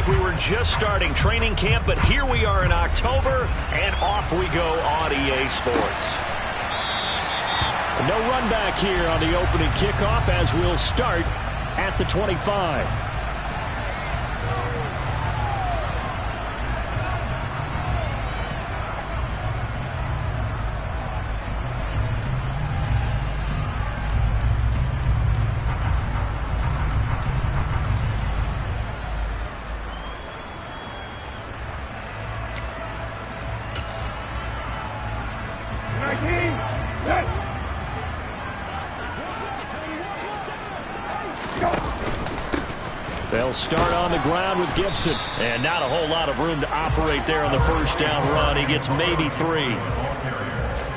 like we were just starting training camp, but here we are in October, and off we go on EA Sports. No run back here on the opening kickoff as we'll start at the 25. They'll start on the ground with Gibson. And not a whole lot of room to operate there on the first down run. He gets maybe 3.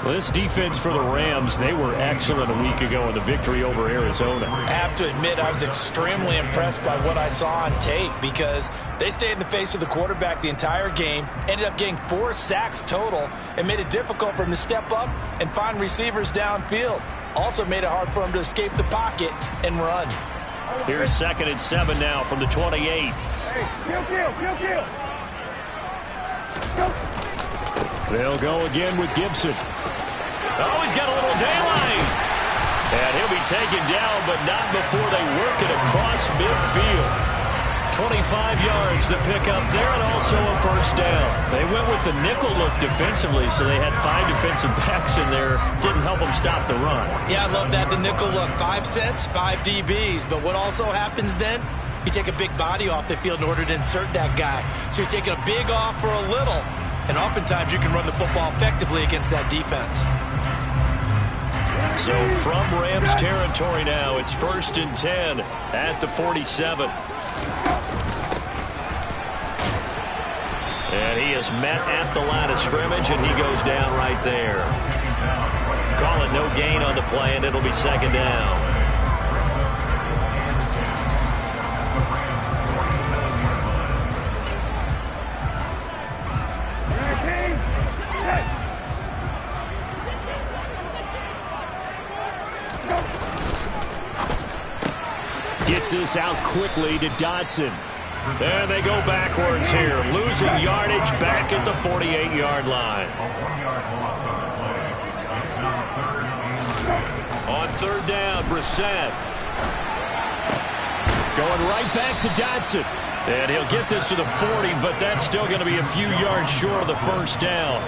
Well, this defense for the Rams, they were excellent a week ago in the victory over Arizona. I have to admit, I was extremely impressed by what I saw on tape because they stayed in the face of the quarterback the entire game, ended up getting 4 sacks total, and made it difficult for him to step up and find receivers downfield. Also made it hard for him to escape the pocket and run. Here's 2nd and 7 now from the 28. Hey, kill. They'll go again with Gibson. Oh, he's got a little daylight. And he'll be taken down, but not before they work it across midfield. 25 yards to pick up there, and also a first down. They went with the nickel look defensively, so they had 5 defensive backs in there. Didn't help them stop the run. Yeah, I love that, the nickel look. 5 sets, 5 DBs. But what also happens then, you take a big body off the field in order to insert that guy. So you're taking a big off for a little, and oftentimes you can run the football effectively against that defense. So from Rams territory now, it's 1st and 10 at the 47. And he is met at the line of scrimmage, and he goes down right there. Call it no gain on the play, and it'll be 2nd down. Gets this out quickly to Dotson. And they go backwards here, losing yardage back at the 48-yard line. On 3rd down, Brissett. Going right back to Dotson. And he'll get this to the 40, but that's still going to be a few yards short of the first down.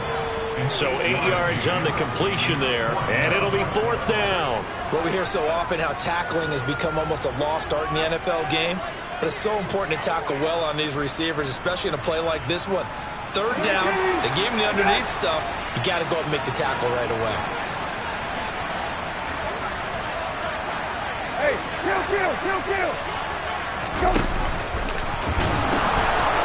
So 8 yards on the completion there, and it'll be 4th down. Well, we hear so often how tackling has become almost a lost art in the NFL game. But it's so important to tackle well on these receivers, especially in a play like this one. 3rd down, they gave him the underneath stuff. You got to go up and make the tackle right away. Hey, kill. Go.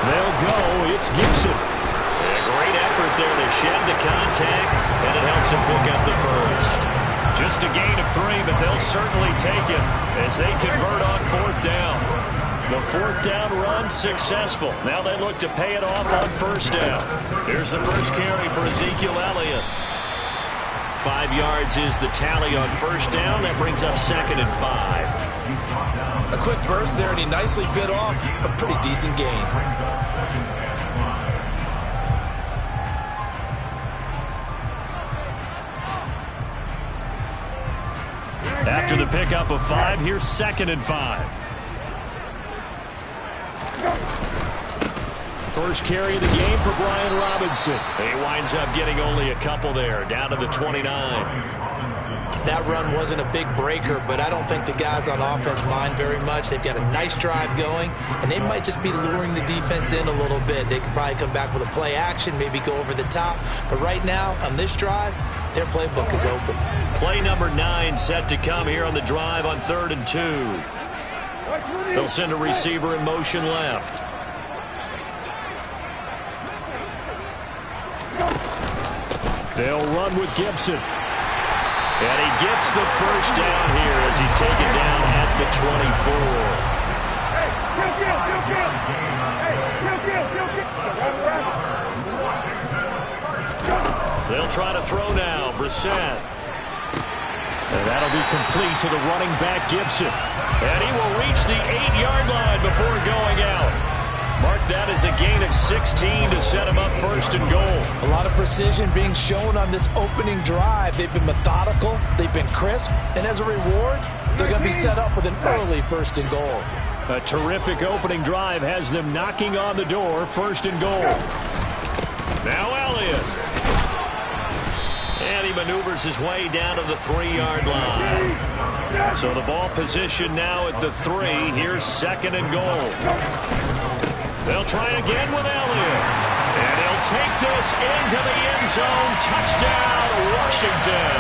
They'll go. It's Gibson. A great effort there to shed the contact, and it helps him pick up the first. Just a gain of 3, but they'll certainly take it as they convert on 4th down. The 4th down run successful. Now they look to pay it off on 1st down. Here's the first carry for Ezekiel Elliott. 5 yards is the tally on 1st down. That brings up 2nd and 5. A quick burst there, and he nicely bit off a pretty decent gain. After the pickup of 5, here's 2nd and 5. First carry of the game for Brian Robinson. He winds up getting only a couple there, down to the 29. That run wasn't a big breaker, but I don't think the guys on offense mind very much. They've got a nice drive going, and they might just be luring the defense in a little bit. They could probably come back with a play action, maybe go over the top. But right now, on this drive, their playbook is open. Play number 9 set to come here on the drive on 3rd and 2. They'll send a receiver in motion left. They'll run with Gibson. And he gets the first down here as he's taken down at the 24. They'll try to throw now. Brissett. And that'll be complete to the running back, Gibson. And he will reach the 8-yard line before going out. that is a gain of 16 to set him up first and goal. A lot of precision being shown on this opening drive. They've been methodical, they've been crisp, and as a reward, they're going to be set up with an early first and goal. A terrific opening drive has them knocking on the door, first and goal. Now Elliott. And he maneuvers his way down to the 3-yard line. So the ball position now at the 3. Here's second and goal. They'll try again with Elliott. And he'll take this into the end zone. Touchdown, Washington.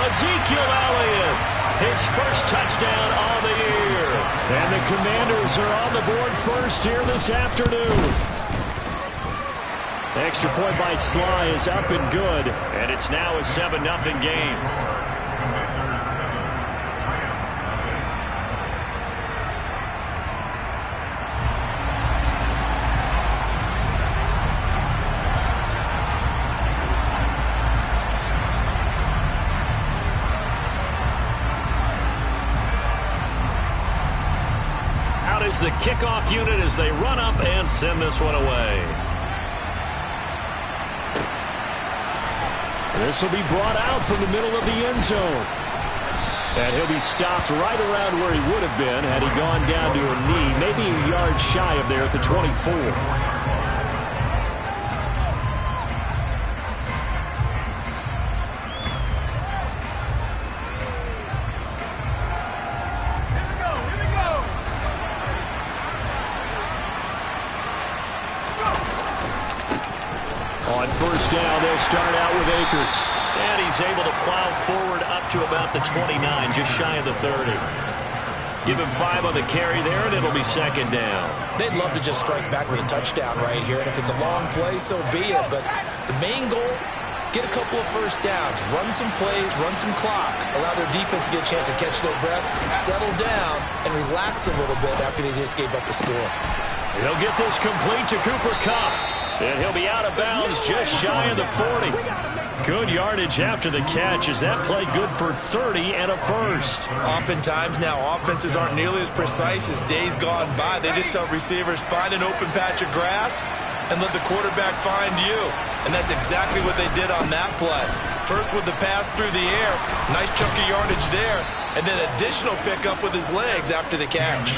Ezekiel Elliott, his first touchdown on the year. And the Commanders are on the board first here this afternoon. Extra point by Sly is up and good, and it's now a 7-0 game. Out is the kickoff unit as they run up and send this one away. This will be brought out from the middle of the end zone. And he'll be stopped right around where he would have been had he gone down to a knee, maybe a yard shy of there at the 24. First down, they'll start out with Akers. And he's able to plow forward up to about the 29, just shy of the 30. Give him 5 on the carry there, and it'll be second down. They'd love to just strike back with a touchdown right here, and if it's a long play, so be it. But the main goal, get a couple of first downs, run some plays, run some clock, allow their defense to get a chance to catch their breath, settle down, and relax a little bit after they just gave up the score. He'll get this complete to Cooper Kupp. And he'll be out of bounds just shy of the 40. Good yardage after the catch. Is that play good for 30 and a first? Oftentimes now, offenses aren't nearly as precise as days gone by. They just tell receivers, find an open patch of grass and let the quarterback find you. And that's exactly what they did on that play. First with the pass through the air. Nice chunk of yardage there. And then additional pickup with his legs after the catch.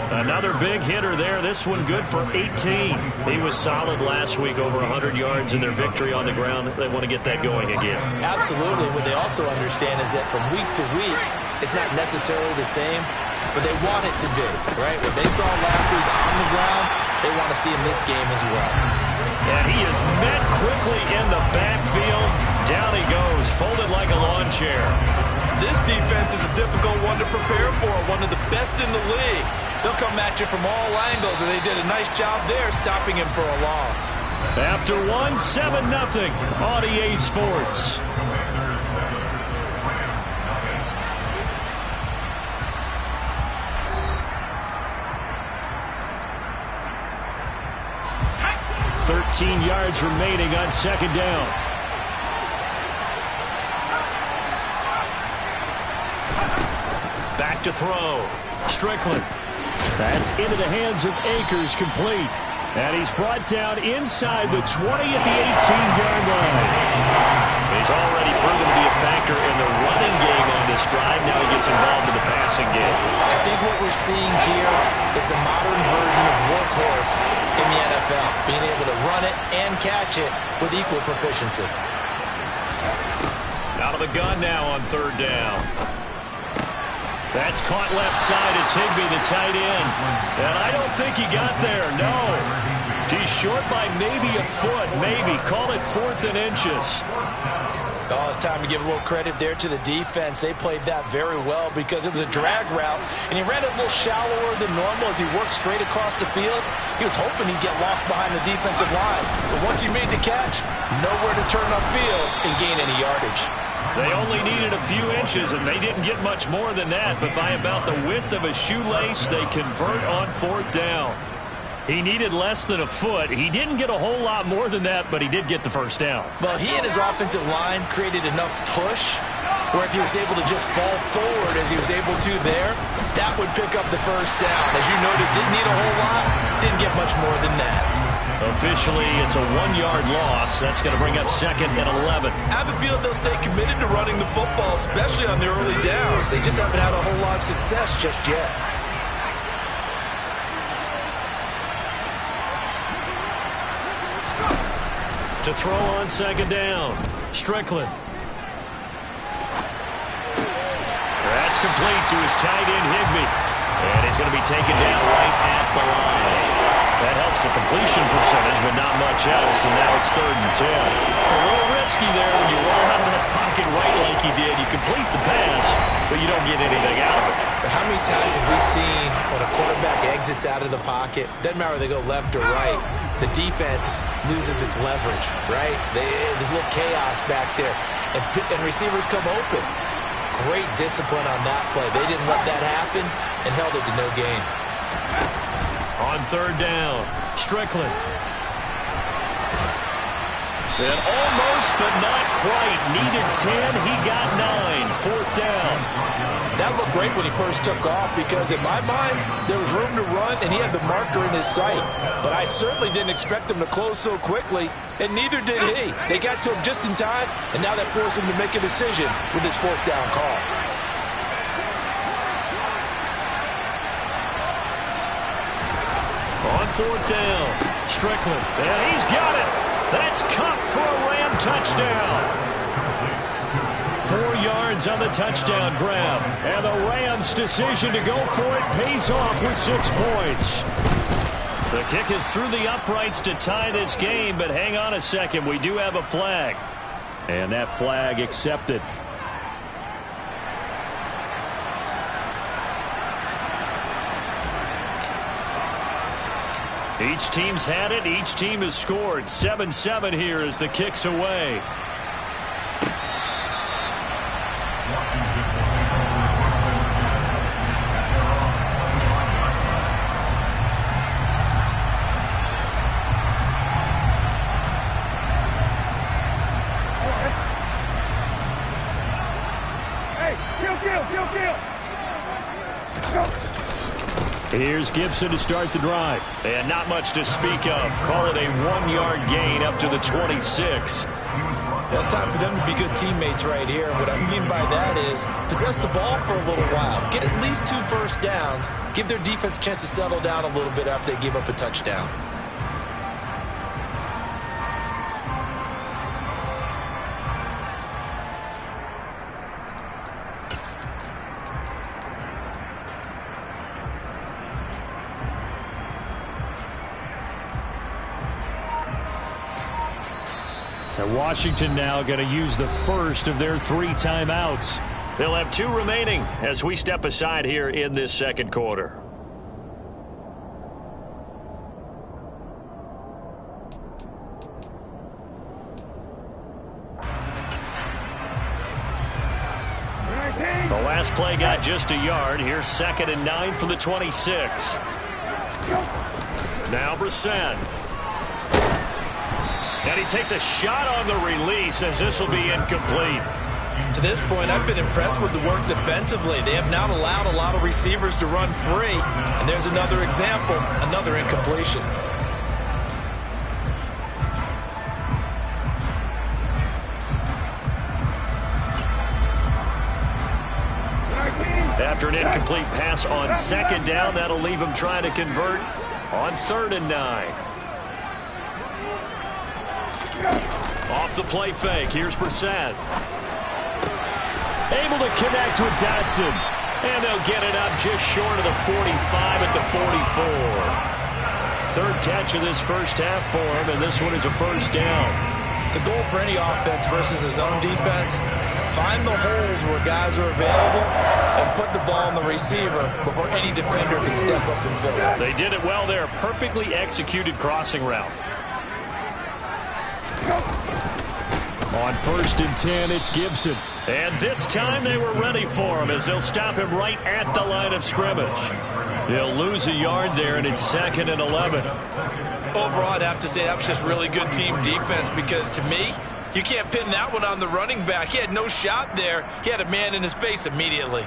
Another big hitter there. This one good for 18. He was solid last week, over 100 yards in their victory on the ground. They want to get that going again. Absolutely. What they also understand is that from week to week, it's not necessarily the same, but they want it to be, right? What they saw last week on the ground, they want to see in this game as well. And he is met quickly in the backfield. Down he goes, folded like a lawn chair. This defense is a difficult one to prepare for, one of the best in the league. They'll come at you from all angles, and they did a nice job there stopping him for a loss. After 7-0 on EA Sports. "13 yards remaining on second down. Back to throw. Strickland. That's into the hands of Akers, complete. And he's brought down inside the 20 at the 18-yard line. He's already proven to be a factor in the running game on this drive. Now he gets involved in the passing game. I think what we're seeing here is the modern version of workhorse in the NFL, being able to run it and catch it with equal proficiency. Out of the gun now on third down. That's caught left side. It's Higbee, the tight end. And I don't think he got there, no. He's short by maybe a foot, maybe. Call it 4th and inches. Oh, it's time to give a little credit there to the defense. They played that very well because it was a drag route, and he ran it a little shallower than normal as he worked straight across the field. He was hoping he'd get lost behind the defensive line. But once he made the catch, nowhere to turn upfield and gain any yardage. They only needed a few inches, and they didn't get much more than that. But by about the width of a shoelace, they convert on fourth down. He needed less than a foot. He didn't get a whole lot more than that, but he did get the first down. Well, he and his offensive line created enough push where if he was able to just fall forward as he was able to there, that would pick up the first down. As you noted, didn't need a whole lot, didn't much more than that. Officially, it's a 1-yard loss. That's going to bring up 2nd and 11. I have a feeling they'll stay committed to running the football, especially on the early downs. They just haven't had a whole lot of success just yet. To throw on 2nd down, Strickland. That's complete to his tight end, Higbee. And he's going to be taken down right at the line. That helps the completion percentage, but not much else, and now it's 3rd and 10. A little risky there when you roll out of that pocket right like he did. You complete the pass, but you don't get anything out of it. But how many times have we seen when a quarterback exits out of the pocket, doesn't matter if they go left or right, the defense loses its leverage, right? There's a little chaos back there, and receivers come open. Great discipline on that play. They didn't let that happen and held it to no gain. On 3rd down, Strickland. And almost, but not quite. Needed 10. He got 9. 4th down. That looked great when he first took off because, in my mind, there was room to run, and he had the marker in his sight. But I certainly didn't expect him to close so quickly, and neither did he. They got to him just in time, and now that forced him to make a decision with his 4th down call. On 4th down, Strickland. And he's got it. That's Kupp for a Ram touchdown. 4 yards on the touchdown grab. And the Rams' decision to go for it pays off with 6 points. The kick is through the uprights to tie this game, but hang on a second. We do have a flag. And that flag accepted. Each team's had it. Each team has scored. 7-7 here as the kick's away. Hey, kill. Here's Gibson to start the drive. And not much to speak of. Call it a 1-yard gain up to the 26. Well, it's time for them to be good teammates right here. What I mean by that is possess the ball for a little while. Get at least 2 first downs. Give their defense a chance to settle down a little bit after they give up a touchdown. And Washington now going to use the first of their 3 timeouts. They'll have 2 remaining as we step aside here in this 2nd quarter. The last play got just a yard. Here's 2nd and 9 from the 26. Now Brissett. And he takes a shot on the release as this will be incomplete. To this point, I've been impressed with the work defensively. They have not allowed a lot of receivers to run free. And there's another example, another incompletion. After an incomplete pass on 2nd down, that'll leave him trying to convert on 3rd and 9. Off the play fake. Here's Brissett. Able to connect with Dotson. And they'll get it up just short of the 45 at the 44. 3rd catch of this first half for him, and this one is a first down. The goal for any offense versus his own defense, find the holes where guys are available and put the ball on the receiver before any defender can step up and fill it. They did it well there. Perfectly executed crossing route. On 1st and 10, it's Gibson. And this time they were ready for him as they'll stop him right at the line of scrimmage. They'll lose a yard there, and it's 2nd and 11. Overall, I'd have to say that was just really good team defense because, to me, you can't pin that one on the running back. He had no shot there. He had a man in his face immediately.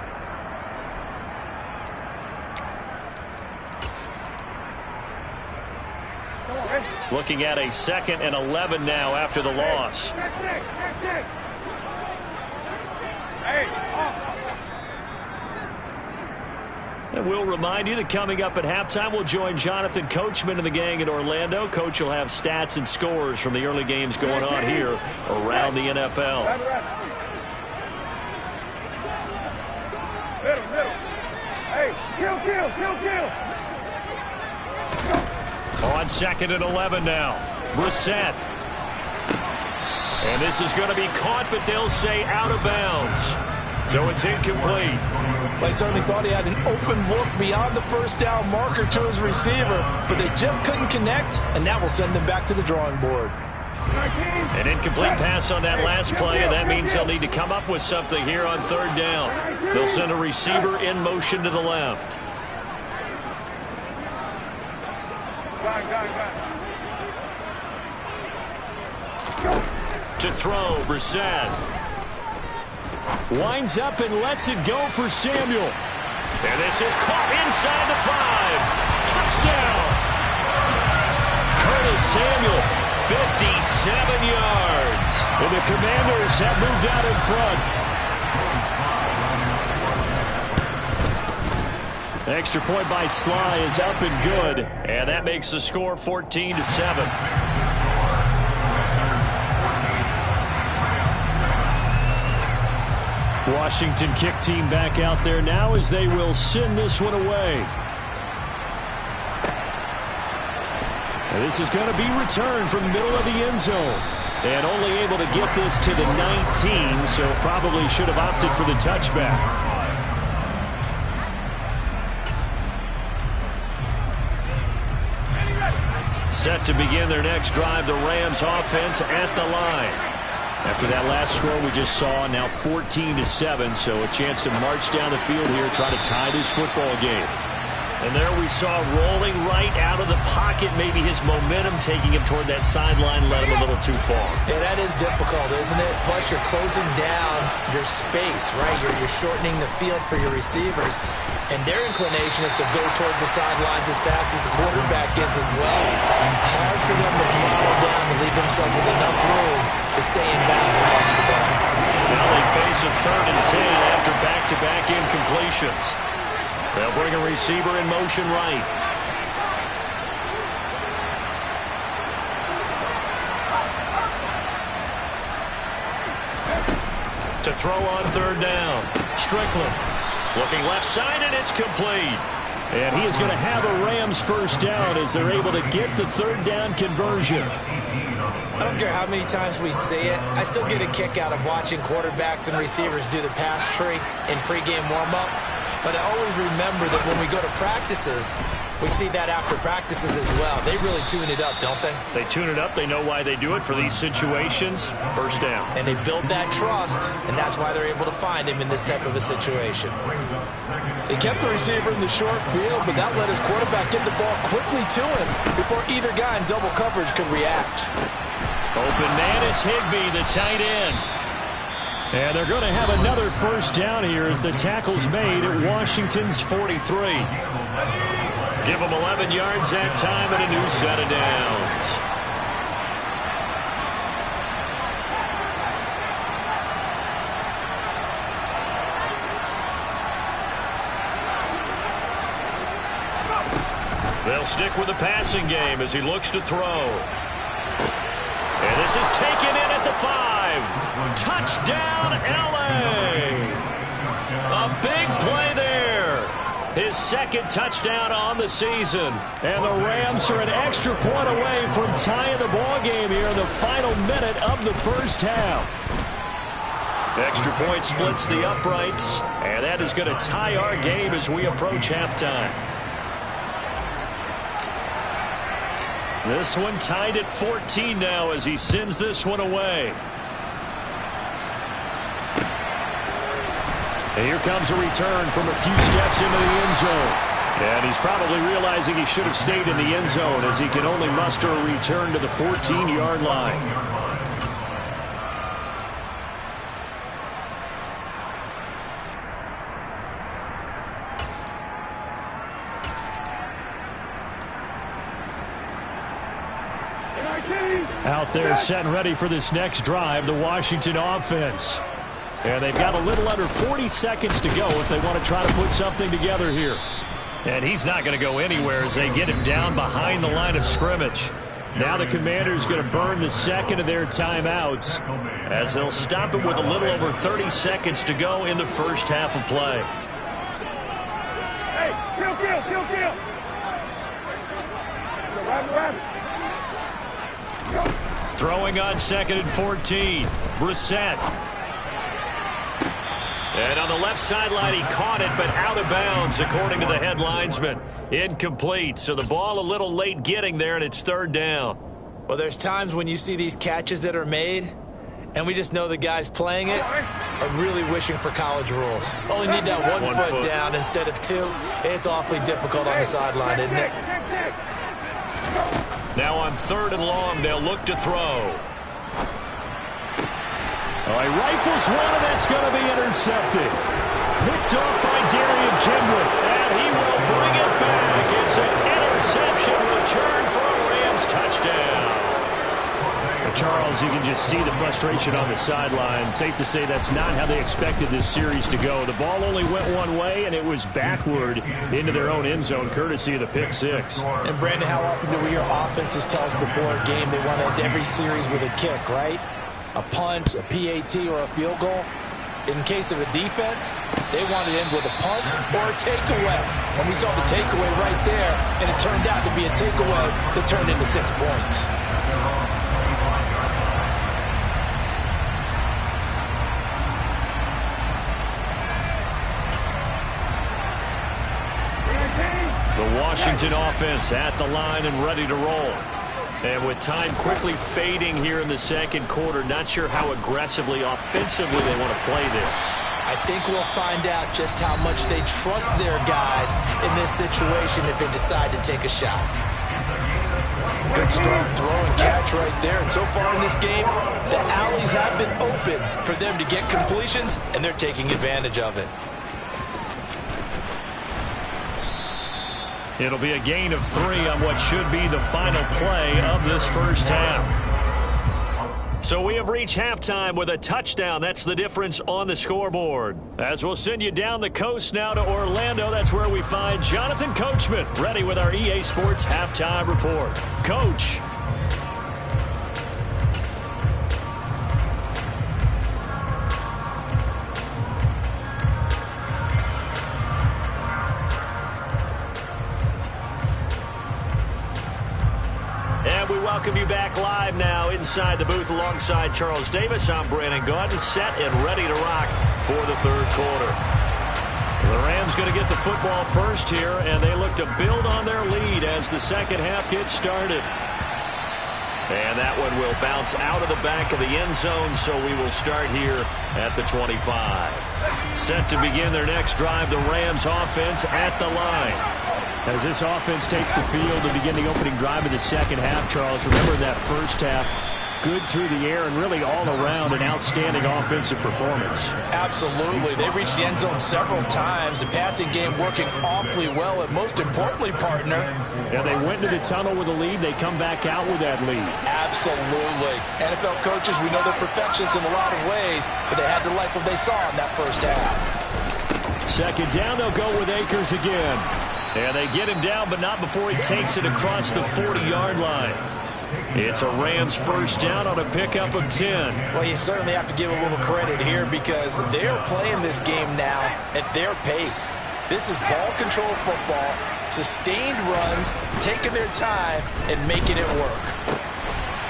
Looking at a 2nd and 11 now after the loss. And we'll remind you that coming up at halftime, we'll join Jonathan Coachman and the gang in Orlando. Coach will have stats and scores from the early games going on here around the NFL. Middle. Hey, kill. On 2nd and 11 now. Brissett. And this is going to be caught, but they'll say out of bounds. So it's incomplete. They certainly thought he had an open look beyond the first down marker to his receiver, but they just couldn't connect, and that will send them back to the drawing board. An incomplete pass on that last play, and that means they'll need to come up with something here on 3rd down. They'll send a receiver in motion to the left. To throw, Brissett. Winds up and lets it go for Samuel. And this is caught inside the 5. Touchdown! Curtis Samuel, 57 yards. And the Commanders have moved out in front. Extra point by Sly is up and good. And that makes the score 14-7. Washington kick team back out there now as they will send this one away. And this is going to be returned from the middle of the end zone. And only able to get this to the 19, so probably should have opted for the touchback. Set to begin their next drive, the Rams offense at the line. After that last score we just saw, now 14-7, so a chance to march down the field here, try to tie this football game. And there we saw rolling right out of the pocket, maybe his momentum taking him toward that sideline led him a little too far. Yeah, that is difficult, isn't it? Plus you're closing down your space, right? You're shortening the field for your receivers. And their inclination is to go towards the sidelines as fast as the quarterback is as well. Hard for them to throttle down and leave themselves with enough room to stay in bounds and catch the ball. Now they face a 3rd and 10 after back-to-back incompletions. They'll bring a receiver in motion right. To throw on 3rd down. Strickland looking left side, and it's complete. And he is going to have a Rams first down as they're able to get the 3rd down conversion. I don't care how many times we see it. I still get a kick out of watching quarterbacks and receivers do the pass tree in pregame warm-up. But I always remember that when we go to practices, we see that after practices as well. They really tune it up, don't they? They tune it up. They know why they do it for these situations. First down. And they build that trust, and that's why they're able to find him in this type of a situation. They kept the receiver in the short field, but that let his quarterback get the ball quickly to him before either guy in double coverage could react. Open man is Higbee, the tight end. And they're going to have another first down here as the tackle's made at Washington's 43. Give them 11 yards that time and a new set of downs. They'll stick with the passing game as he looks to throw. And this is taken in at the 5. Touchdown, L.A. A big play there. His 2nd touchdown on the season. And the Rams are an extra point away from tying the ball game here in the final minute of the first half. Extra point splits the uprights. And that is going to tie our game as we approach halftime. This one tied at 14 now as he sends this one away. And here comes a return from a few steps into the end zone. And he's probably realizing he should have stayed in the end zone as he can only muster a return to the 14-yard line. Out there set and ready for this next drive, the Washington offense. And they've got a little under 40 seconds to go if they want to try to put something together here. And he's not going to go anywhere as they get him down behind the line of scrimmage. Now the Commanders going to burn the second of their timeouts as they'll stop it with a little over 30 seconds to go in the first half of play. Hey, kill. Throwing on 2nd and 14. Brissett. And on the left sideline, he caught it, but out of bounds, according to the head linesman. Incomplete, so the ball a little late getting there, and it's 3rd down. Well, there's times when you see these catches that are made, and we just know the guys playing it are really wishing for college rules. Only need that one foot down instead of 2. It's awfully difficult on the sideline, isn't it? Now on 3rd and long, they'll look to throw. He rifles one, and that's going to be intercepted. Picked off by Darian Kendrick, and he will bring it back. It's an interception return for a Rams touchdown. Well, Charles, you can just see the frustration on the sideline. Safe to say that's not how they expected this series to go. The ball only went one way, and it was backward into their own end zone, courtesy of the pick six. And, Brandon, how often do we hear offenses tell us before a game they want to end every series with a kick, right? A punt, a PAT, or a field goal. In case of a defense, they want to end with a punt or a takeaway. And we saw the takeaway right there, and it turned out to be a takeaway that turned into 6 points. The Washington offense at the line and ready to roll. And with time quickly fading here in the second quarter, not sure how aggressively, offensively they want to play this. I think we'll find out just how much they trust their guys in this situation if they decide to take a shot. Good strong throw and catch right there. And so far in this game, the alleys have been open for them to get completions, and they're taking advantage of it. It'll be a gain of 3 on what should be the final play of this first half. So we have reached halftime with a touchdown. That's the difference on the scoreboard. As we'll send you down the coast now to Orlando, that's where we find Jonathan Coachman ready with our EA Sports Halftime Report. Coach. And we welcome you back live now inside the booth alongside Charles Davis. I'm Brandon Gaudin, set and ready to rock for the third quarter. The Rams going to get the football first here, and they look to build on their lead as the second half gets started. And that one will bounce out of the back of the end zone, so we will start here at the 25. Set to begin their next drive, the Rams offense at the line. As this offense takes the field to begin the opening drive of the second half, Charles, remember that first half, good through the air and really all around an outstanding offensive performance. Absolutely. They reached the end zone several times. The passing game working awfully well, and most importantly, partner. Yeah, they went to the tunnel with a lead. They come back out with that lead. Absolutely. NFL coaches, we know they're perfectionists in a lot of ways, but they had to like what they saw in that first half. Second down, they'll go with Akers again. And they get him down, but not before he takes it across the 40-yard line. It's a Rams first down on a pickup of 10. Well, you certainly have to give a little credit here because they're playing this game now at their pace. This is ball control football, sustained runs, taking their time, and making it work.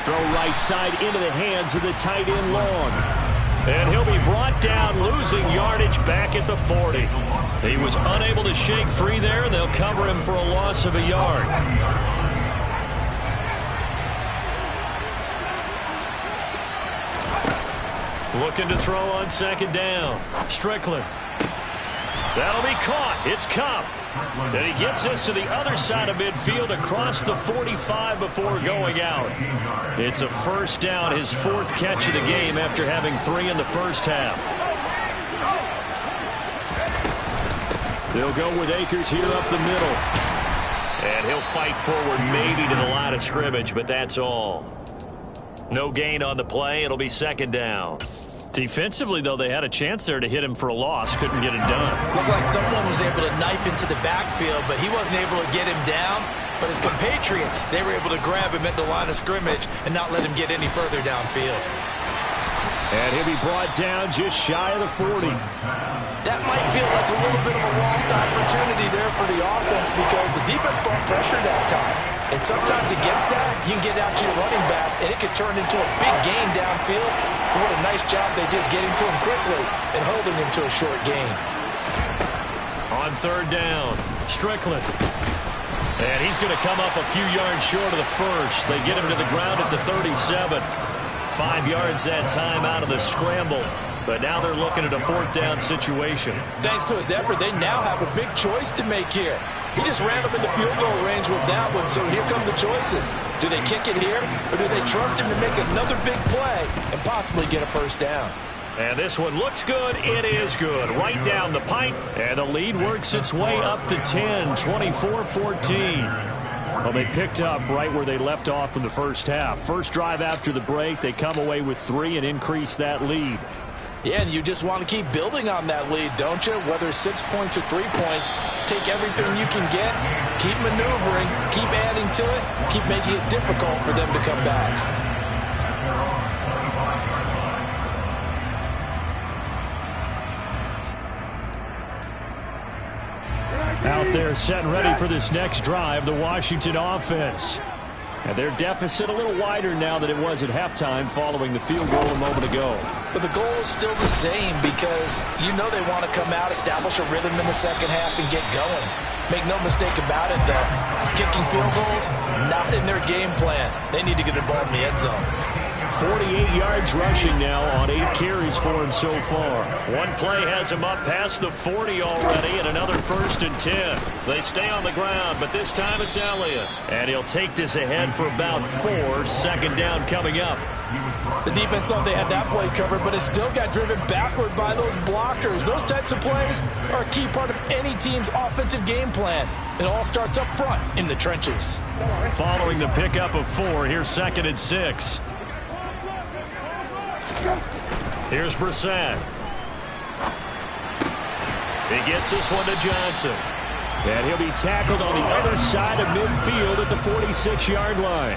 Throw right side into the hands of the tight end Long. And he'll be brought down, losing yardage back at the 40. He was unable to shake free there. They'll cover him for a loss of a yard. Looking to throw on second down. Strickland. That'll be caught. It's Kupp. And he gets us to the other side of midfield across the 45 before going out. It's a first down, his fourth catch of the game after having 3 in the first half. They'll go with Akers here up the middle. And he'll fight forward maybe to the line of scrimmage, but that's all. No gain on the play. It'll be second down. Defensively, though, they had a chance there to hit him for a loss. Couldn't get it done. Looked like someone was able to knife into the backfield, but he wasn't able to get him down. But his compatriots, they were able to grab him at the line of scrimmage and not let him get any further downfield. And he'll be brought down just shy of the 40. That might feel like a little bit of a lost opportunity there for the offense because the defense brought pressure that time. And sometimes against that, you can get out to your running back, and it could turn into a big gain downfield. But what a nice job they did getting to him quickly and holding him to a short gain. On third down, Strickland. And he's going to come up a few yards short of the first. They get him to the ground at the 37. 5 yards that time out of the scramble. But now they're looking at a fourth down situation. Thanks to his effort, they now have a big choice to make here. He just ran up into field goal range with that one, so here come the choices. Do they kick it here, or do they trust him to make another big play and possibly get a first down? And this one looks good. It is good. Right down the pipe. And the lead works its way up to 10, 24-14. Well, they picked up right where they left off in the first half. First drive after the break, they come away with 3 and increase that lead. Yeah, and you just want to keep building on that lead, don't you? Whether it's 6 points or 3 points, take everything you can get, keep maneuvering, keep adding to it, keep making it difficult for them to come back. Out there set and ready for this next drive, the Washington offense. And their deficit a little wider now than it was at halftime following the field goal a moment ago. But the goal is still the same because you know they want to come out, establish a rhythm in the second half, and get going. Make no mistake about it, though. Kicking field goals, not in their game plan. They need to get the ball in the end zone. 48 yards rushing now on 8 carries for him so far. One play has him up past the 40 already, and another 1st and 10. They stay on the ground, but this time it's Elliott. And he'll take this ahead for about 4. Second down coming up. The defense thought they had that play covered, but it still got driven backward by those blockers. Those types of plays are a key part of any team's offensive game plan. It all starts up front in the trenches. Following the pickup of 4, here's 2nd and 6. Here's Brissett. He gets this one to Johnson. And he'll be tackled on the other side of midfield at the 46-yard line.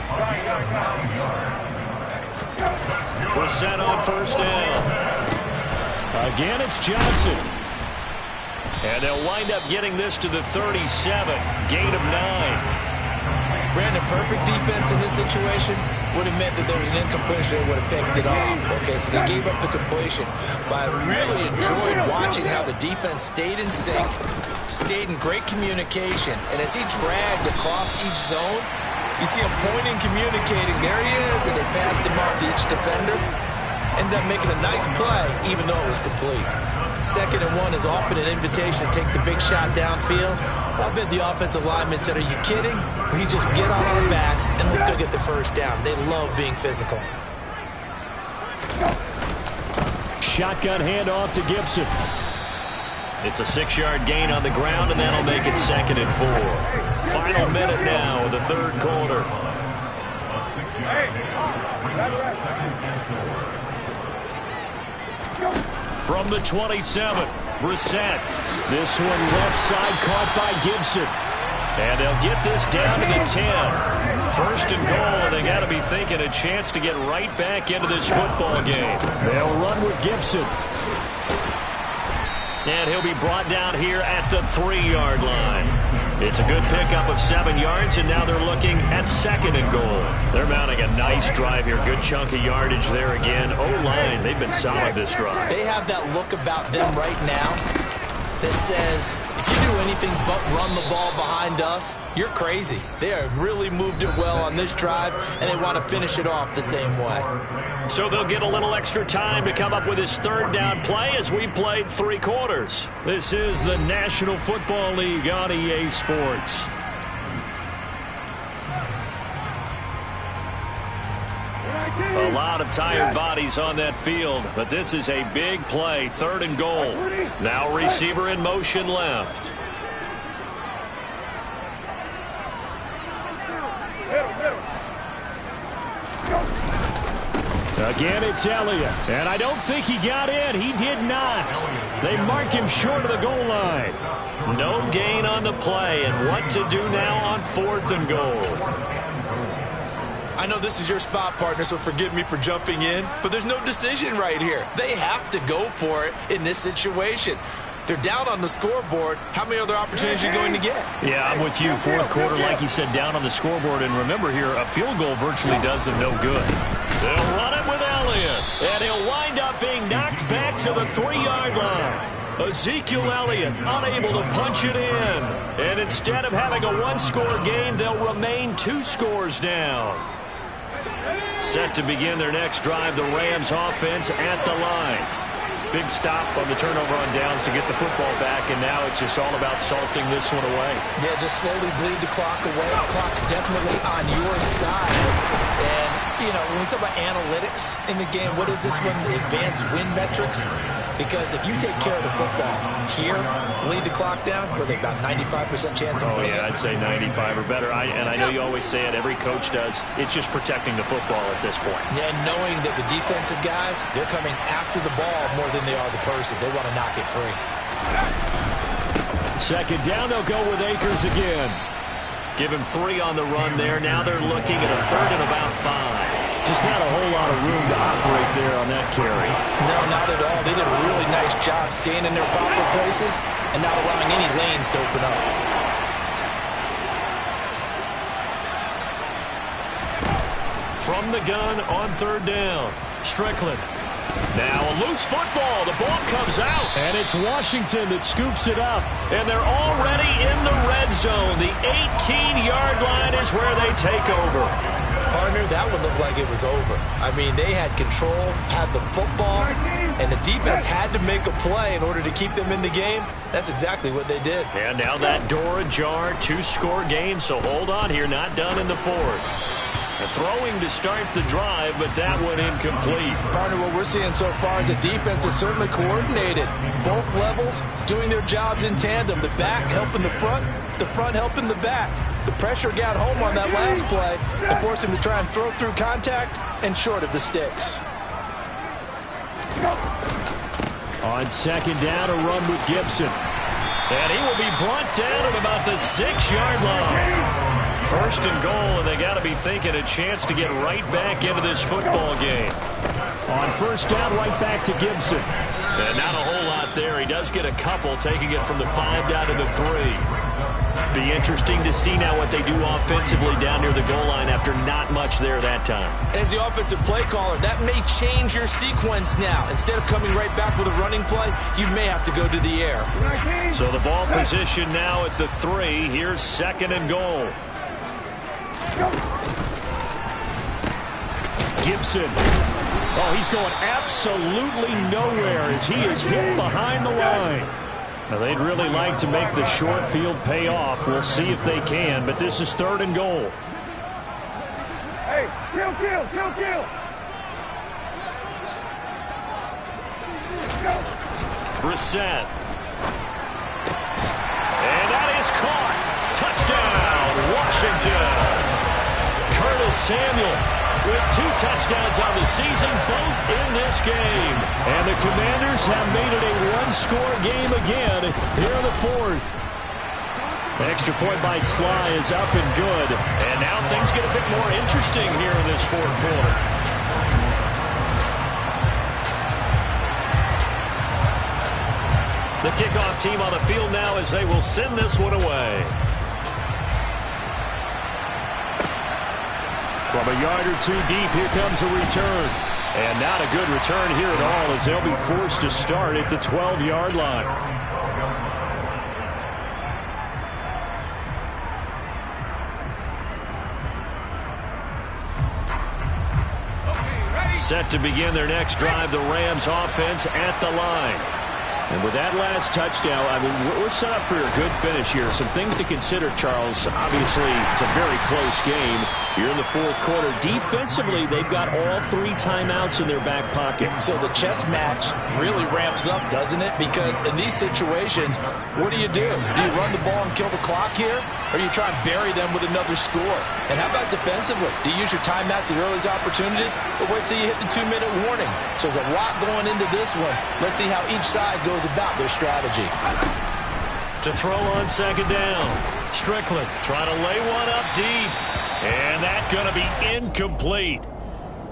Brissett on 1st down. Again, it's Johnson. And they'll wind up getting this to the 37. Gain of 9. Brandon, perfect defense in this situation would have meant that there was an incompletion and would have picked it off. Okay, so they gave up the completion. But I really enjoyed watching how the defense stayed in sync, stayed in great communication. And as he dragged across each zone, you see him pointing, communicating. There he is, and they passed him off to each defender. Ended up making a nice play, even though it was complete. 2nd and 1 is often an invitation to take the big shot downfield. I bet the offensive linemen said, are you kidding? We just get on our backs and let's go get the first down. They love being physical. Shotgun handoff to Gibson. It's a 6-yard gain on the ground, and that'll make it 2nd and 4. Final minute now of the 3rd quarter. From the 27, Brissett. This one left side caught by Gibson. And they'll get this down to the 10. 1st and goal, and they got to be thinking a chance to get right back into this football game. They'll run with Gibson. And he'll be brought down here at the 3-yard line. It's a good pickup of 7 yards, and now they're looking at 2nd and goal. They're mounting a nice drive here. Good chunk of yardage there again. O-line, they've been solid this drive. They have that look about them right now that says, if you do anything but run the ball behind us, you're crazy. They have really moved it well on this drive, and they want to finish it off the same way. So they'll get a little extra time to come up with his 3rd down play as we've played 3 quarters. This is the National Football League on EA Sports. A lot of tired bodies on that field, but this is a big play. 3rd and goal. Now receiver in motion left. Again, it's Elliott. And I don't think he got in. He did not. They mark him short of the goal line. No gain on the play. And what to do now on 4th and goal? I know this is your spot, partner, so forgive me for jumping in, but there's no decision right here. They have to go for it in this situation. They're down on the scoreboard. How many other opportunities are you going to get? Yeah, I'm with you. 4th quarter, like you said, down on the scoreboard. And remember here, a field goal virtually does them no good. They'll run it with Elliott, and he'll wind up being knocked back to the 3-yard line. Ezekiel Elliott unable to punch it in. And instead of having a 1-score game, they'll remain 2 scores down. Set to begin their next drive, the Rams offense at the line. Big stop on the turnover on downs to get the football back, and now it's just all about salting this one away. Yeah, just slowly bleed the clock away. The clock's definitely on your side. And, you know, when we talk about analytics in the game, what is this one? Advanced win metrics? Because if you take care of the football here, bleed the clock down, were they about 95% chance of winning? Oh, yeah, I'd say 95 or better. And I know you always say it, every coach does. It's just protecting the football at this point. Yeah, and knowing that the defensive guys, they're coming after the ball more than they are the person. They want to knock it free. 2nd down, they'll go with Akers again. Give him 3 on the run there. Now they're looking at a 3rd and about 5. Just not a whole lot of room to operate there on that carry. No, not at all. They did a really nice job staying in their proper places and not allowing any lanes to open up. From the gun on 3rd down, Strickland. Now a loose football. The ball comes out. And it's Washington that scoops it up. And they're already in the red zone. The 18-yard line is where they take over. Partner, that would look like it was over. I mean, they had control, had the football, and the defense had to make a play in order to keep them in the game. That's exactly what they did. And now that door ajar, 2-score game, so hold on here, not done in the 4th. Throwing to start the drive, but that one incomplete. Partner, what we're seeing so far is the defense is certainly coordinated. Both levels doing their jobs in tandem. The back helping the front helping the back. The pressure got home on that last play and forced him to try and throw through contact and short of the sticks. On 2nd down, a run with Gibson. And he will be brought down at about the 6-yard line. 1st and goal, and they got to be thinking a chance to get right back into this football game. On 1st down, right back to Gibson. And not a whole lot there. He does get a couple, taking it from the 5 down to the 3. Be interesting to see now what they do offensively down near the goal line after not much there that time. As the offensive play caller, that may change your sequence now. Instead of coming right back with a running play, you may have to go to the air. So the ball position now at the 3. Here's 2nd and goal. Gibson. Oh, he's going absolutely nowhere as he is hit behind the line. Now, they'd really like to make the short field pay off. We'll see if they can, but this is 3rd and goal. Hey, kill. Brissett. And that is caught. Touchdown, Washington. Curtis Samuel with 2 touchdowns on the season, both in this game. And the Commanders have made it a 1-score game again here in the 4th. Extra point by Sly is up and good. And now things get a bit more interesting here in this 4th quarter. The kickoff team on the field now as they will send this one away. From a yard or 2 deep, here comes a return. And not a good return here at all as they'll be forced to start at the 12-yard line. Set to begin their next drive, the Rams offense at the line. And with that last touchdown, I mean, we're set up for a good finish here. Some things to consider, Charles. Obviously, it's a very close game. You're in the fourth quarter. Defensively, they've got all 3 timeouts in their back pocket. So the chess match really ramps up, doesn't it? Because in these situations, what do? Do you run the ball and kill the clock here? Or do you try and bury them with another score? And how about defensively? Do you use your timeouts at the earliest opportunity? Or wait till you hit the 2-minute warning? So there's a lot going into this one. Let's see how each side goes about their strategy. To throw on second down. Strickland trying to lay one up deep. And that's going to be incomplete.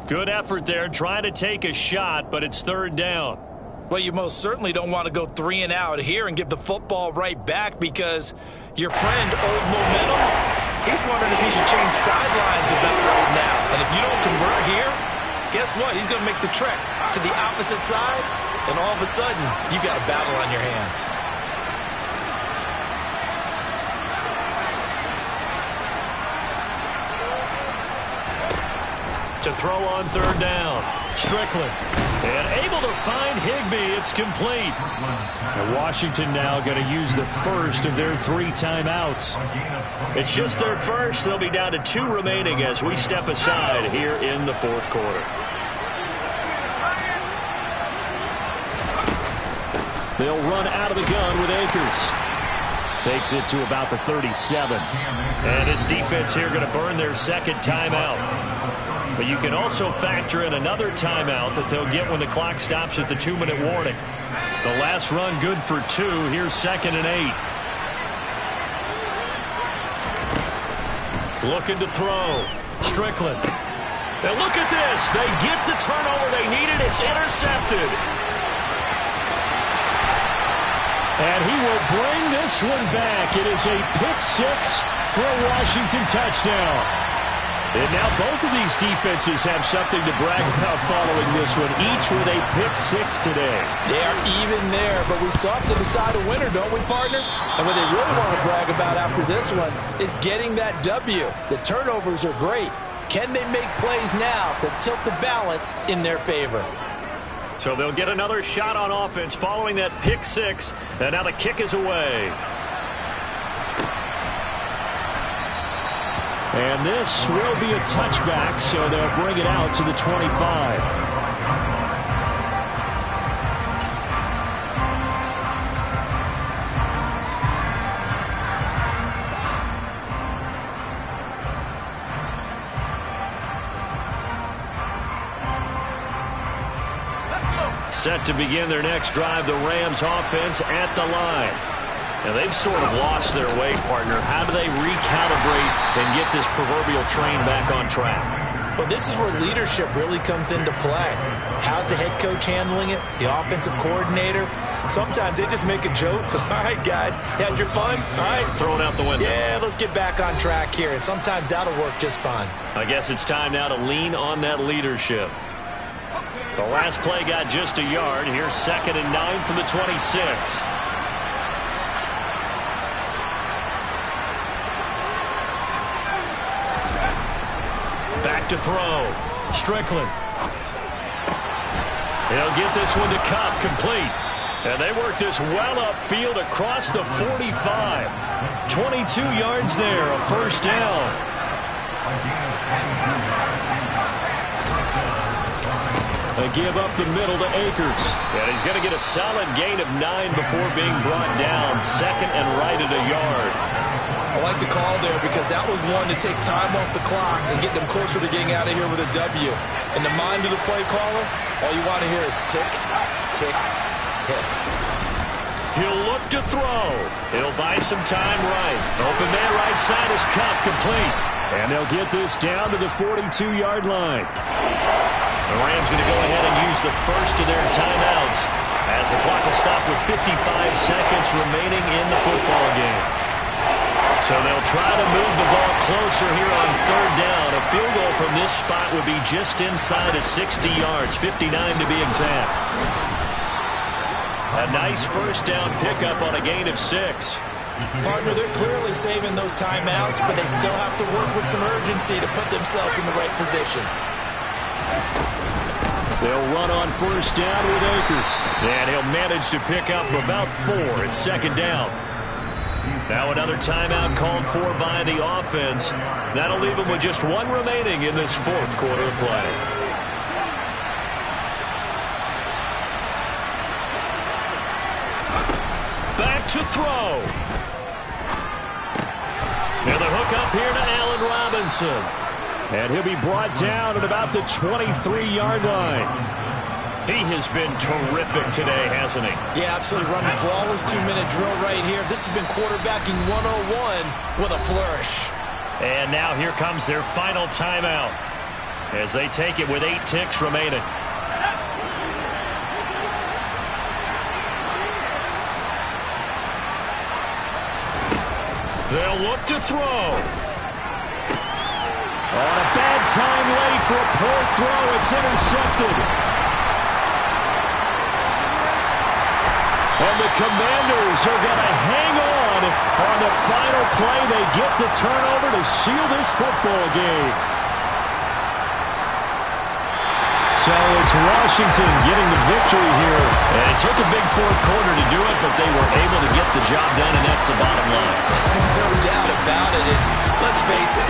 Good effort there trying to take a shot, but it's third down. Well, you most certainly don't want to go 3 and out here and give the football right back because your friend, Old Momentum, he's wondering if he should change sidelines about right now. And if you don't convert here, guess what? He's going to make the trek to the opposite side, and all of a sudden, you've got a battle on your hands. To throw on third down. Strickland. And able to find Higbee. It's complete. And Washington now going to use the first of their 3 timeouts. It's just their first. They'll be down to 2 remaining as we step aside here in the fourth quarter. They'll run out of the gun with Akers. Takes it to about the 37. And his defense here going to burn their second timeout. But you can also factor in another timeout that they'll get when the clock stops at the 2-minute warning. The last run good for 2. Here's 2nd and 8. Looking to throw. Strickland. And look at this. They get the turnover they needed. It's intercepted. And he will bring this one back. It is a pick-6 for a Washington touchdown. And now both of these defenses have something to brag about following this one, each with a pick-6 today. They are even there, but we still have to decide a winner, don't we, partner? And what they really want to brag about after this one is getting that W. The turnovers are great. Can they make plays now that tilt the balance in their favor? So they'll get another shot on offense following that pick-6, and now the kick is away. And this will be a touchback, so they'll bring it out to the 25. Set to begin their next drive, the Rams offense at the line. Now, they've sort of lost their way, partner. How do they recalibrate and get this proverbial train back on track? Well, this is where leadership really comes into play. How's the head coach handling it? The offensive coordinator? Sometimes they just make a joke. All right, guys, had your fun? All right. Throw it out the window. Yeah, let's get back on track here. And sometimes that'll work just fine. I guess it's time now to lean on that leadership. The last play got just a yard. Here's 2nd and 9 from the 26. Back to throw. Strickland. He'll get this one to Kupp, complete. And they work this well upfield across the 45. 22 yards there, a first down. A give up the middle to Akers. And he's going to get a solid gain of 9 before being brought down. 2nd and right at a yard. I like the call there because that was one to take time off the clock and get them closer to getting out of here with a W. In the mind of the play caller, all you want to hear is tick, tick, tick. He'll look to throw. He'll buy some time right. Open man right side is Kupp, complete. And they'll get this down to the 42-yard line. The Rams going to go ahead and use the first of their timeouts as the clock will stop with 55 seconds remaining in the football game. So they'll try to move the ball closer here on third down. A field goal from this spot would be just inside of 60 yards, 59 to be exact. A nice first down pickup on a gain of 6. Partner, they're clearly saving those timeouts, but they still have to work with some urgency to put themselves in the right position. They'll run on first down with Akers. And he'll manage to pick up about 4 at second down. Now another timeout called for by the offense. That'll leave them with just 1 remaining in this fourth quarter of play. Back to throw. And the hook up here to Allen Robinson. And he'll be brought down at about the 23-yard line. He has been terrific today, hasn't he? Yeah, absolutely. Running flawless 2-minute drill right here. This has been quarterbacking 101 with a flourish. And now here comes their final timeout as they take it with 8 ticks remaining. They'll look to throw. On a bad time late for a poor throw. It's intercepted. And the Commanders are going to hang on the final play. They get the turnover to seal this football game. So it's Washington getting the victory here. And it took a big fourth quarter to do it, but they were able to get the job done, and that's the bottom line. No doubt about it. And let's face it.